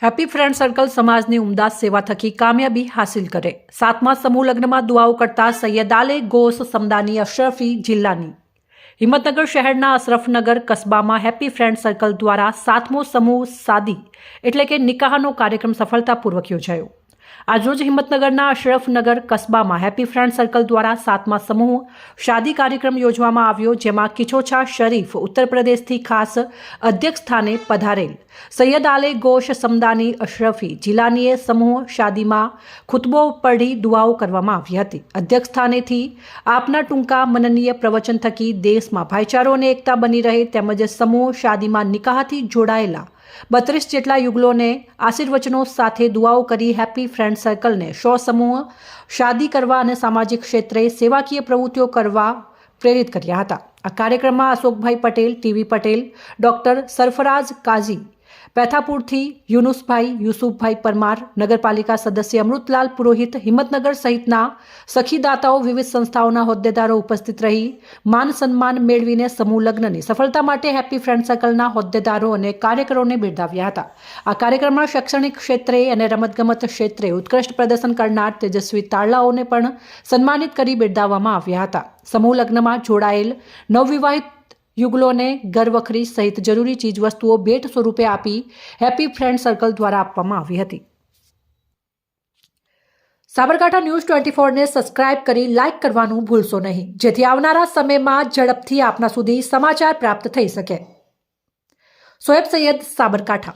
Happy friend circle સમાજની ઉમદા સેવા થકી કામયાબી હાસિલ કરે। 7મા સમૂહ લગ્નમાં દુઆઓ કરતા સૈયદ આલે ગોસ સમદાની અશરફી જિલ્લાની હિંમતનગર શહેરના અશરફનગર કસ્બામાં હેપી ફ્રેન્ડ સર્કલ દ્વારા 7મો સમૂહ શાદી એટલે કે નિકાહનો કાર્યક્રમ સફળતાપૂર્વક યોજાયો। આજરોજ હિંમતનગરના અશરફનગર કસ્બામાં હેપી ફ્રેન્ડ સર્કલ દ્વારા 7મા સમૂહ શાદી કાર્યક્રમ યોજવામાં આવ્યો, જેમાં કિછોછા શરીફ ઉત્તર પ્રદેશથી ખાસ અધ્યક્ષ સ્થાને પધારેલ સૈયદ આલે ગોશ સમદાની અશરફી જિલ્લાનીએ સમૂહ શાદીમાં ખુતબો પઢી દુઆઓ કરવામાં આવી હતી। અધ્યક્ષ સ્થાનેથી આપના ટૂંકા મનનીય પ્રવચન થકી દેશમાં ભાઈચારો અને એકતા બની રહે તેમજ સમૂહ શાદીમાં નિકાહથી જોડાયેલા 32 જેટલા યુગલોને આશીર્વચનો સાથે દુઆઓ કરી હેપી ફ્રેન્ડ સર્કલને 100 સમૂહ શાદી કરવા અને સામાજિક ક્ષેત્રે સેવાકીય પ્રવૃત્તિઓ કરવા પ્રેરિત કર્યા હતા। આ કાર્યક્રમમાં અશોકભાઈ પટેલ, ટીવી પટેલ, ડોક્ટર સરફરાઝ કાઝી પેથાપુરથી, યુનુસભાઈ, યુસુફભાઈ પરમાર, નગરપાલિકા સદસ્ય અમૃતલાલ પુરોહિત, હિંમતનગર સહિતના સખીદાતાઓ, વિવિધ સંસ્થાઓના હોદ્દેદારો ઉપસ્થિત રહી માન સન્માન મેળવીને સમૂહ લગ્નની સફળતા માટે હેપી ફ્રેન્ડ સર્કલના હોદ્દેદારો અને કાર્યકરોને બિરદાવ્યા હતા। આ કાર્યક્રમમાં શૈક્ષણિક ક્ષેત્રે અને રમતગમત ક્ષેત્રે ઉત્કૃષ્ટ પ્રદર્શન કરનાર તેજસ્વી તારલાઓને પણ સન્માનિત કરી બિરદાવવામાં આવ્યા હતા। સમૂહ લગ્નમાં જોડાયેલ નવવિવાહિત યુગલોને ઘરવખરી સહિત જરૂરી ચીજવસ્તુઓ ભેટ સ્વરૂપે આપી હેપી ફ્રેન્ડ સર્કલ દ્વારા આપવામાં આવી હતી। સાબરકાંઠા ન્યૂઝ 24ને સબસ્ક્રાઇબ કરી લાઇક કરવાનું ભૂલશો નહીં, જેથી આવનારા સમયમાં ઝડપથી આપના સુધી સમાચાર પ્રાપ્ત થઈ શકે। શોએબ સૈયદ, સાબરકાંઠા।